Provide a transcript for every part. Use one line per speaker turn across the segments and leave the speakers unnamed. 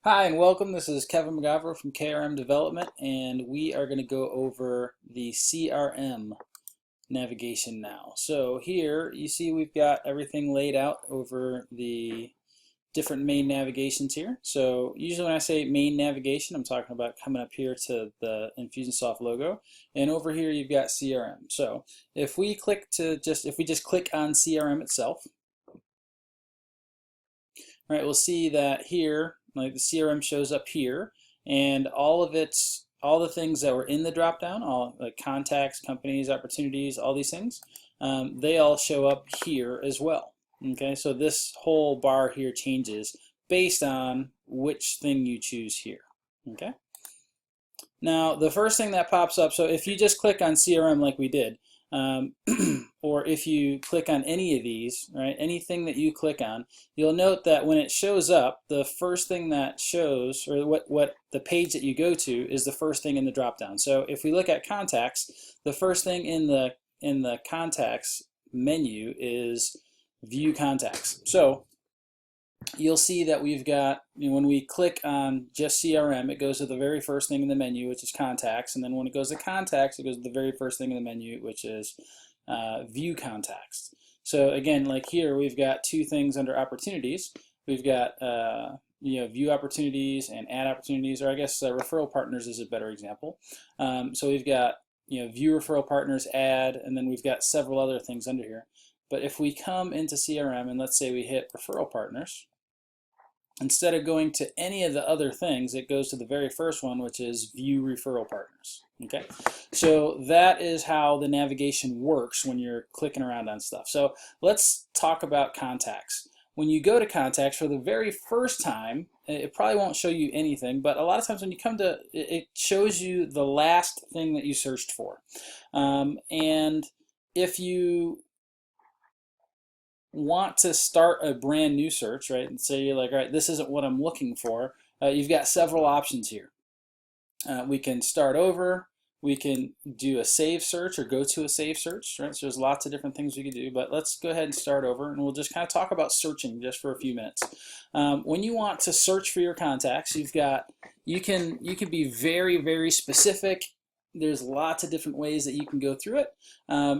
Hi and welcome. This is Kevin McGovern from CRM Development, and we are going to go over the CRM navigation now. So here you see we've got everything laid out over the different main navigations here. So usually when I say main navigation, I'm talking about coming up here to the Infusionsoft logo, and over here you've got CRM. So if we just click on CRM itself, right, we'll see that here, like the CRM shows up here, and all the things that were in the drop down, all like contacts, companies, opportunities, all these things, they all show up here as well. Okay, so this whole bar here changes based on which thing you choose here. Okay. Now, the first thing that pops up, so if you just click on CRM like we did, um, or if you click on any of these, right, anything that you click on, you'll note that when it shows up, the first thing that shows, or what the page that you go to, is the first thing in the dropdown. So if we look at contacts, the first thing in the contacts menu is view contacts. So you'll see that we've got, when we click on just CRM, it goes to the very first thing in the menu, which is contacts, and then when it goes to contacts, it goes to the very first thing in the menu, which is view contacts. So again, like here, we've got two things under opportunities. We've got view opportunities and add opportunities, or I guess referral partners is a better example. So we've got view referral partners, add, and then we've got several other things under here. But if we come into CRM and let's say we hit referral partners, instead of going to any of the other things, it goes to the very first one, which is view referral partners. Okay, so that is how the navigation works when you're clicking around on stuff. So let's talk about contacts. When you go to contacts for the very first time, it probably won't show you anything, but a lot of times when you come to it, shows you the last thing that you searched for. And if you want to start a brand new search, right, and say you're like, all right, this isn't what I'm looking for, you've got several options here. We can start over, we can do a save search or go to a save search, right? So there's lots of different things we could do, but let's go ahead and start over, and we'll just kind of talk about searching just for a few minutes. When you want to search for your contacts, you can be very, very specific. There's lots of different ways that you can go through it.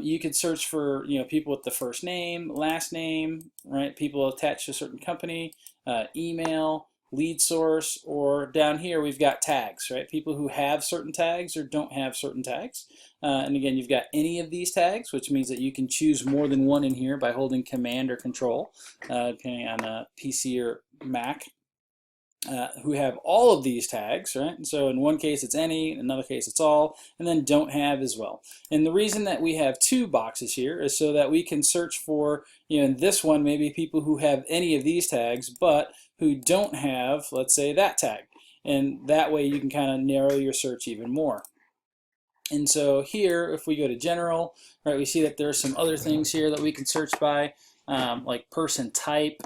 You could search for people with the first name, last name, right? People attached to a certain company, email, lead source, or down here we've got tags, right? People who have certain tags or don't have certain tags. And again, you've got any of these tags, which means that you can choose more than one in here by holding Command or Control, depending on a PC or Mac. Who have all of these tags, right? And so in one case it's any, in another case it's all, and then don't have as well. And the reason that we have two boxes here is so that we can search for, in this one, maybe people who have any of these tags, but who don't have, let's say, that tag. And that way you can kind of narrow your search even more. And so here, if we go to general, right, we see that there are some other things here that we can search by, like person type,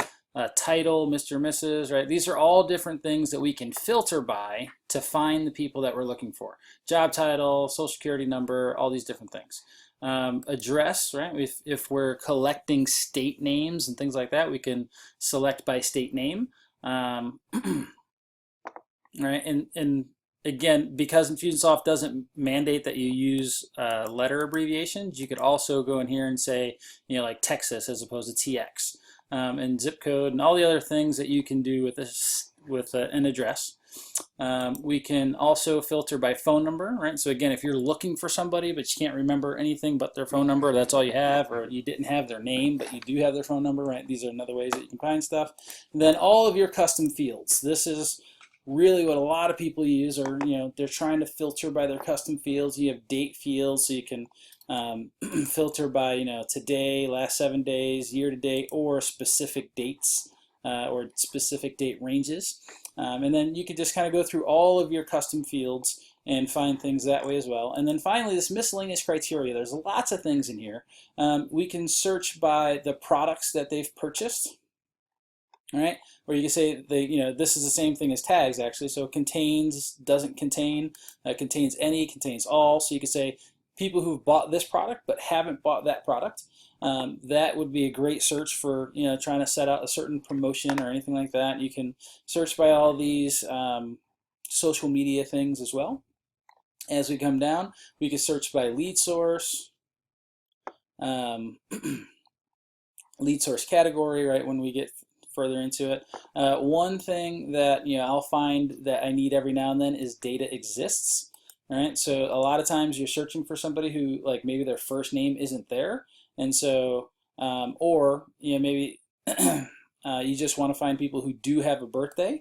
title, Mr. Mrs., right? These are all different things that we can filter by to find the people that we're looking for. Job title, social security number, all these different things. Address, right? If we're collecting state names and things like that, we can select by state name. Right? And again, because Infusionsoft doesn't mandate that you use letter abbreviations, you could also go in here and say, like Texas as opposed to TX. And zip code and all the other things that you can do with this with an address. We can also filter by phone number, right? So again, if you're looking for somebody but you can't remember anything but their phone number, that's all you have, or you didn't have their name but you do have their phone number, right? These are another ways that you can find stuff. And then all of your custom fields. This is really what a lot of people use, or they're trying to filter by their custom fields. You have date fields, so you can filter by today, last 7 days, year to date, or specific dates or specific date ranges. And then you could just kind of go through all of your custom fields and find things that way as well. And then finally, this miscellaneous criteria. There's lots of things in here. We can search by the products that they've purchased. All right, or you can say this is the same thing as tags actually. So contains, doesn't contain, contains any, contains all. So you could say people who've bought this product but haven't bought that product. That would be a great search for trying to set out a certain promotion or anything like that. You can search by all these social media things as well. As we come down, we can search by lead source, lead source category, right, when we get further into it. One thing that I'll find that I need every now and then is data exists. Right, so a lot of times you're searching for somebody who, like, maybe their first name isn't there, and so or maybe you just want to find people who do have a birthday,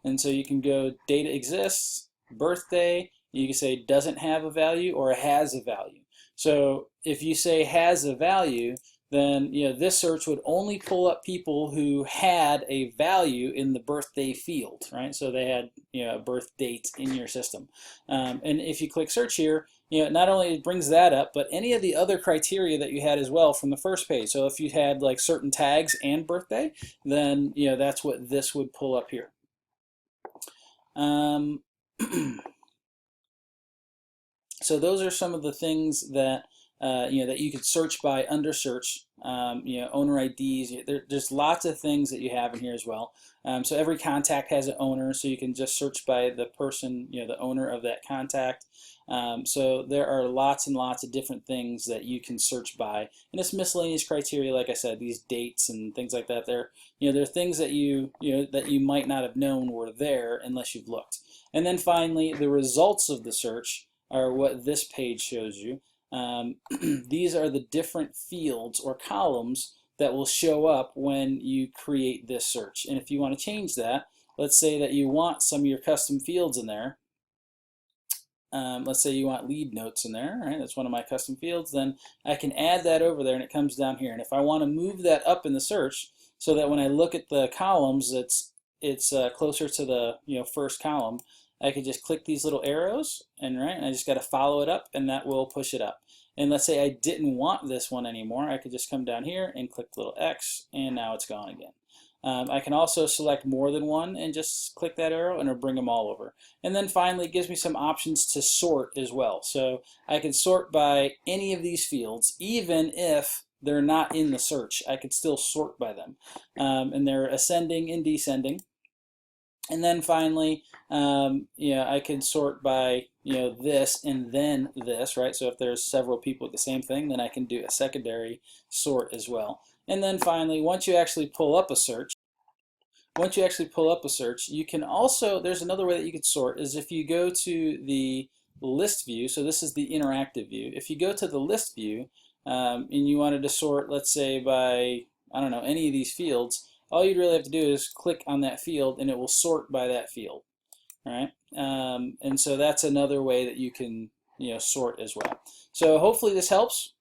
and so you can go data exists, birthday. You can say doesn't have a value or has a value. So if you say has a value, then this search would only pull up people who had a value in the birthday field, right? So they had a birth date in your system. And if you click search here, not only it brings that up, but any of the other criteria that you had as well from the first page. So if you had like certain tags and birthday, then that's what this would pull up here. So those are some of the things that that you could search by under search. Owner IDs. There's lots of things that you have in here as well. So every contact has an owner, so you can just search by the person, the owner of that contact. So there are lots and lots of different things that you can search by, and it's miscellaneous criteria. Like I said, these dates and things like that. They're things that that you might not have known were there unless you've looked. And then finally, the results of the search are what this page shows you. These are the different fields or columns that will show up when you create this search. And if you want to change that, let's say that you want some of your custom fields in there. Let's say you want lead notes in there, right? That's one of my custom fields. Then I can add that over there, and it comes down here. And if I want to move that up in the search so that when I look at the columns, it's closer to the first column, I could just click these little arrows, and I just got to follow it up, and that will push it up. And let's say I didn't want this one anymore, I could just come down here and click the little X, and now it's gone again. I can also select more than one and just click that arrow, and it'll bring them all over. And then finally, it gives me some options to sort as well. So I can sort by any of these fields, even if they're not in the search. I could still sort by them, and they're ascending and descending. And then finally, I can sort by this and then this, right? So if there's several people with the same thing, then I can do a secondary sort as well. And then finally, once you actually pull up a search, you can also, there's another way that you could sort, is if you go to the list view. So this is the interactive view. If you go to the list view and you wanted to sort, let's say by, I don't know, any of these fields, all you'd really have to do is click on that field, and it will sort by that field, right? And so that's another way that you can sort as well. So hopefully this helps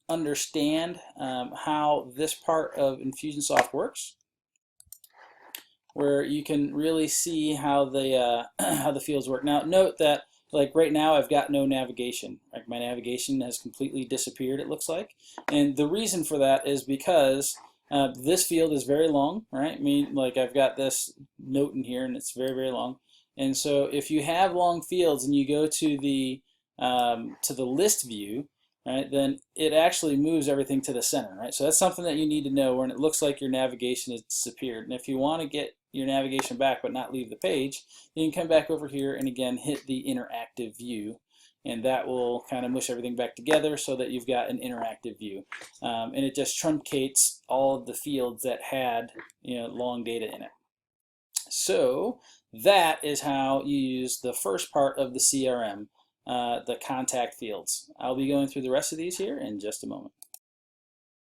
understand how this part of Infusionsoft works, where you can really see how the fields work. Now note that, like, right now I've got no navigation. Like, my navigation has completely disappeared, it looks like, and the reason for that is because this field is very long, right? I mean, like, I've got this note in here, and it's very, very long. And so if you have long fields and you go to the list view, right, then it actually moves everything to the center, right? So that's something that you need to know when it looks like your navigation has disappeared. And if you want to get your navigation back but not leave the page, then you can come back over here and again hit the interactive view, and that will kind of mush everything back together so that you've got an interactive view. And it just truncates all of the fields that had long data in it. So that is how you use the first part of the CRM, the contact fields. I'll be going through the rest of these here in just a moment.